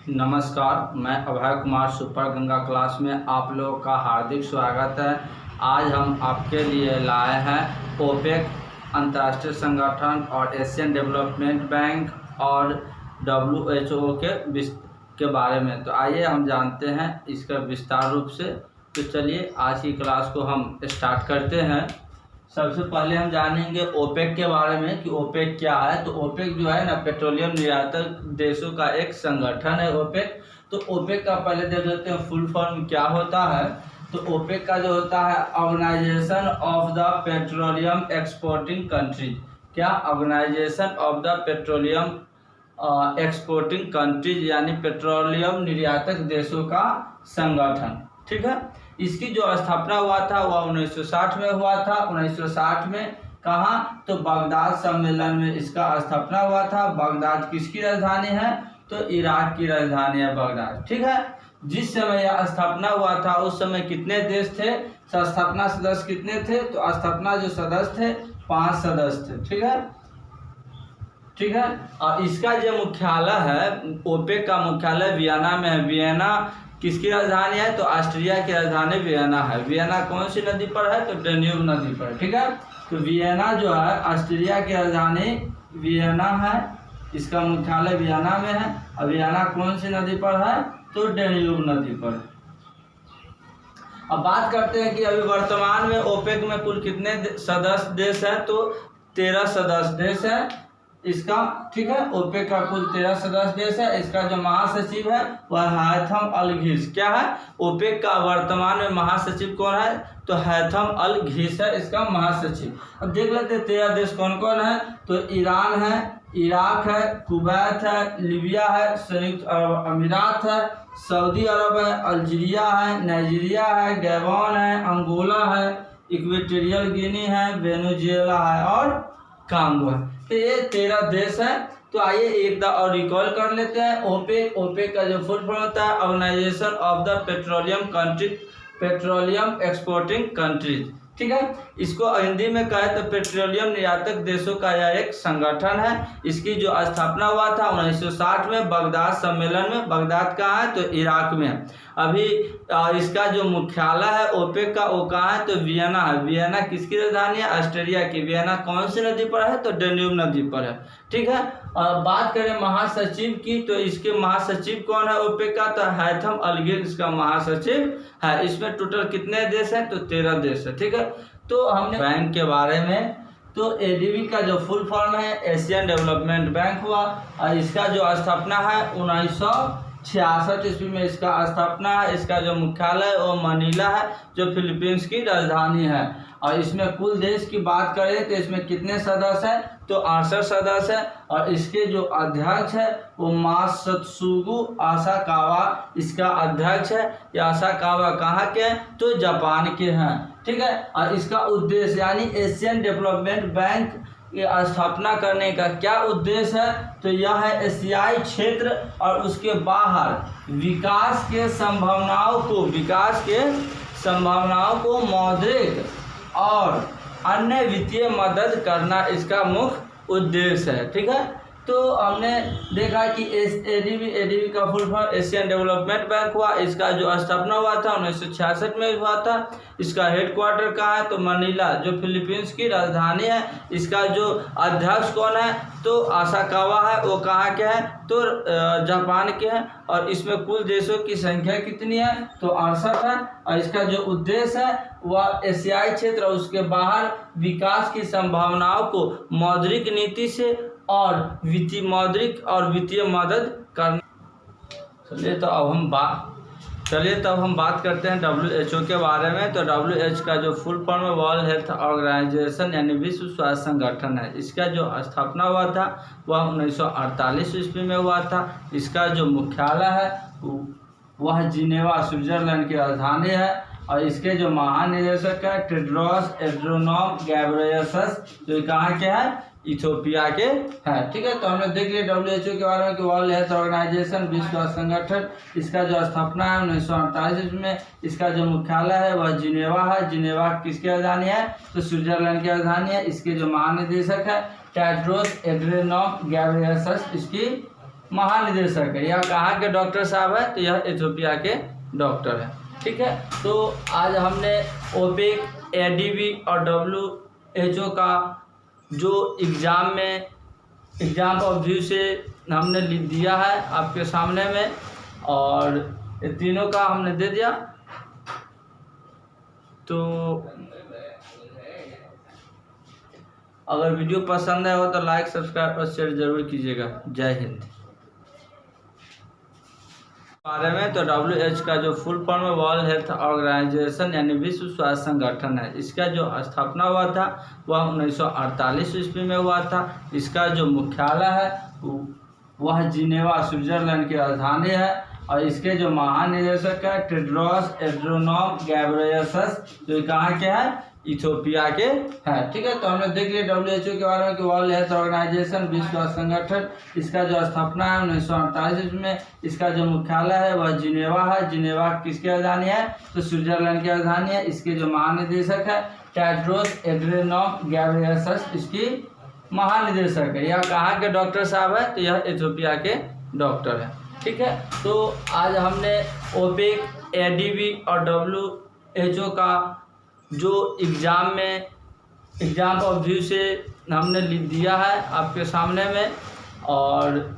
नमस्कार, मैं Abhay Kumar super Ganga class में आप लोगों का हार्दिक स्वागत है। आज हम आपके लिए लाए हैं ओपेक अंतर्राष्ट्रीय संगठन और एशियन डेवलपमेंट बैंक और WHO के बारे में। तो आइए हम जानते हैं इसका विस्तार रूप से। तो चलिए आज की क्लास को हम स्टार्ट करते हैं। सबसे पहले हम जानेंगे ओपेक के बारे में कि ओपेक क्या है। तो ओपेक जो है ना, पेट्रोलियम निर्यातक देशों का एक संगठन है ओपेक। तो ओपेक का पहले देख लेते हैं फुल फॉर्म क्या होता है। तो ओपेक का जो होता है organisation of the petroleum exporting countries. क्या? Organisation of the petroleum exporting countries, यानी पेट्रोलियम निर्यातक देशों का संगठन। ठीक है। इसकी जो स्थापना हुआ था वह 1960 में हुआ था। 1960 में कहाँ? तो बगदाद सम्मेलन में इसका स्थापना हुआ था। बगदाद किसकी राजधानी है? तो इराक की राजधानी है बगदाद। ठीक है। जिस समय यह स्थापना हुआ था उस समय कितने देश थे? स्थापना सदस्य कितने थे? तो स्थापना जो सदस्य थे 5 सदस्य थे। ठीक है। ठीक है। और इसका जो मुख्यालय है, ओपेक का मुख्यालय वियना में है। वियना किसकी राजधानी है? तो ऑस्ट्रिया की राजधानी वियना है। वियना कौन सी नदी पर है? तो डेन्यूब नदी पर। ठीक है। तो वियना जो है ऑस्ट्रिया की राजधानी वियना है, इसका मुख्यालय वियना में है। और वियना कौन सी नदी पर है? तो डेन्यूब नदी पर। अब बात करते हैं कि अभी वर्तमान में ओपेक में कुल कितने सदस्य देश हैं। तो 13 सदस्य देश है इसका। ठीक है। ओपेक का कुल 13 सदस्य देश है। इसका जो महासचिव है वह हैथम अल घीस। क्या है? ओपेक का वर्तमान में महासचिव कौन है? तो हैथम अल घीस है इसका महासचिव। अब देख लेते हैं 13 देश कौन कौन है। तो ईरान है, इराक है, कुवैत है, लीबिया है, संयुक्त अरब अमीरात है, सऊदी अरब है, अल्जीरिया है, नाइजीरिया है, गैबॉन है, अंगोला है, इक्वेटोरियल गिनी है, वेनेजुएला है और कांगो है। तो ये 13 देश है। तो आइए एक बार और रिकॉल कर लेते हैं। ओपेक का जो फुल फॉर्म होता है organisation of the petroleum exporting countries. ठीक है। इसको हिंदी में कहे तो पेट्रोलियम निर्यातक देशों का यह एक संगठन है। इसकी जो स्थापना हुआ था 1960 में बगदाद सम्मेलन में। बगदाद कहाँ है? तो इराक में है। अभी इसका जो मुख्यालय है ओपेक का वो कहाँ है? तो वियना है। वियना किसकी राजधानी है? ऑस्ट्रिया की। वियना कौन सी नदी पर है? तो डेन्यूब नदी पर है। ठीक है। और बात करें महासचिव की, तो इसके महासचिव कौन है ओपेक का? तो हैथम अल घीस इसका महासचिव है। इसमें टोटल कितने देश हैं? तो 13 देश है। ठीक है। तो हमने बैंक के बारे में, तो एडीबी का जो फुल फॉर्म है एशियन डेवलपमेंट बैंक हुआ। और इसका जो स्थापना है 1966 ईस्वी में इसका स्थापना है। इसका जो मुख्यालय वो मनीला है जो फिलीपींस की राजधानी है। और इसमें कुल देश की बात करें तो इसमें कितने सदस्य हैं? तो 68 सदस्य है। और इसके जो अध्यक्ष है वो मात्सुत्सुगु आसाकावा इसका अध्यक्ष है। ये आसाकावा कहाँ के हैं? तो जापान के हैं। ठीक है। और इसका उद्देश्य यानी एशियन डेवलपमेंट बैंक की स्थापना करने का क्या उद्देश्य है? तो यह है एशियाई क्षेत्र और उसके बाहर विकास के संभावनाओं को मौद्रिक और अन्य वित्तीय मदद करना इसका मुख्य उद्देश्य है। ठीक है। तो हमने देखा कि एडीबी का full form Asian development bank हुआ। इसका जो स्थापना हुआ था 1966 में हुआ था। इसका हेडक्वार्टर कहाँ है? तो मनीला जो फिलीपींस की राजधानी है। इसका जो अध्यक्ष कौन है? तो आसाकावा है। वो कहाँ के हैं? तो जापान के हैं। और इसमें कुल देशों की संख्या कितनी है? तो 68 है। और इसका जो उद्देश्य है वह एशियाई क्षेत्र और उसके बाहर विकास की संभावनाओं को मौद्रिक नीति से और मौद्रिक और वित्तीय मदद करना। चलिए तो अब हम बात करते हैं WHO के बारे में। तो WHO का जो फुल फॉर्म है वर्ल्ड हेल्थ ऑर्गेनाइजेशन यानी विश्व स्वास्थ्य संगठन है। इसका जो स्थापना हुआ था वह 1948 ईस्वी में हुआ था। इसका जो मुख्यालय है वह जिनेवा स्विट्जरलैंड की राजधानी है। और इसके जो महानिदेशक है टेड्रोस एड्रोनॉम गैब्रियेसस जो कहाँ के हैं? इथोपिया के हैं। ठीक है। तो हमने देख लिया WHO के बारे में कि वर्ल्ड हेल्थ ऑर्गेनाइजेशन विश्व स्वास्थ्य संगठन। इसका जो स्थापना है 1948 में। इसका जो मुख्यालय है वह जिनेवा है। जिनेवा किसकी राजधानी है? तो स्विट्जरलैंड की राजधानी है। इसके जो महानिदेशक है टेड्रोस एड्रोनॉम गैब्रियेसस इसकी महानिदेशक है। यह कहाँ के डॉक्टर साहब है? तो यह इथियोपिया के डॉक्टर है। ठीक है, तो आज हमने ओपेक, एडीबी और WHO का जो एग्ज़ाम ऑफ व्यू से हमने लिख दिया है आपके सामने में, और ये तीनों का हमने दे दिया। तो अगर वीडियो पसंद आया हो तो लाइक, सब्सक्राइब और शेयर जरूर कीजिएगा। जय हिंद। बारे में तो WHO का जो फुल फॉर्म है वर्ल्ड हेल्थ ऑर्गेनाइजेशन यानी विश्व स्वास्थ्य संगठन है। इसका जो स्थापना हुआ था वह 1948 ईस्वी में हुआ था। इसका जो मुख्यालय है वह जिनेवा स्विट्जरलैंड की राजधानी है, और इसके जो महानिदेशक है टेड्रोस एड्रोनॉम गैब्रियेसस, जो कहाँ के हैं? इथियोपिया के हैं। ठीक है, तो हमने देख लिया WHO के बारे में कि वर्ल्ड हेल्थ ऑर्गेनाइजेशन विश्व स्वास्थ्य संगठन, इसका जो स्थापना है 1948 में। इसका जो मुख्यालय है वह जिनेवा है। जिनेवा किसकी राजधानी है? तो स्विट्जरलैंड की राजधानी है। इसके जो महानिदेशक है टेड्रोस एड्रोनॉम गैब्रियेसस, इसकी महानिदेशक है। यह कहाँ के डॉक्टर साहब है? तो यह इथियोपिया के डॉक्टर है। ठीक है, तो आज हमने ओपेक, एडीबी और WHO का जो एग्ज़ाम ऑफ व्यू से हमने लिख दिया है आपके सामने में, और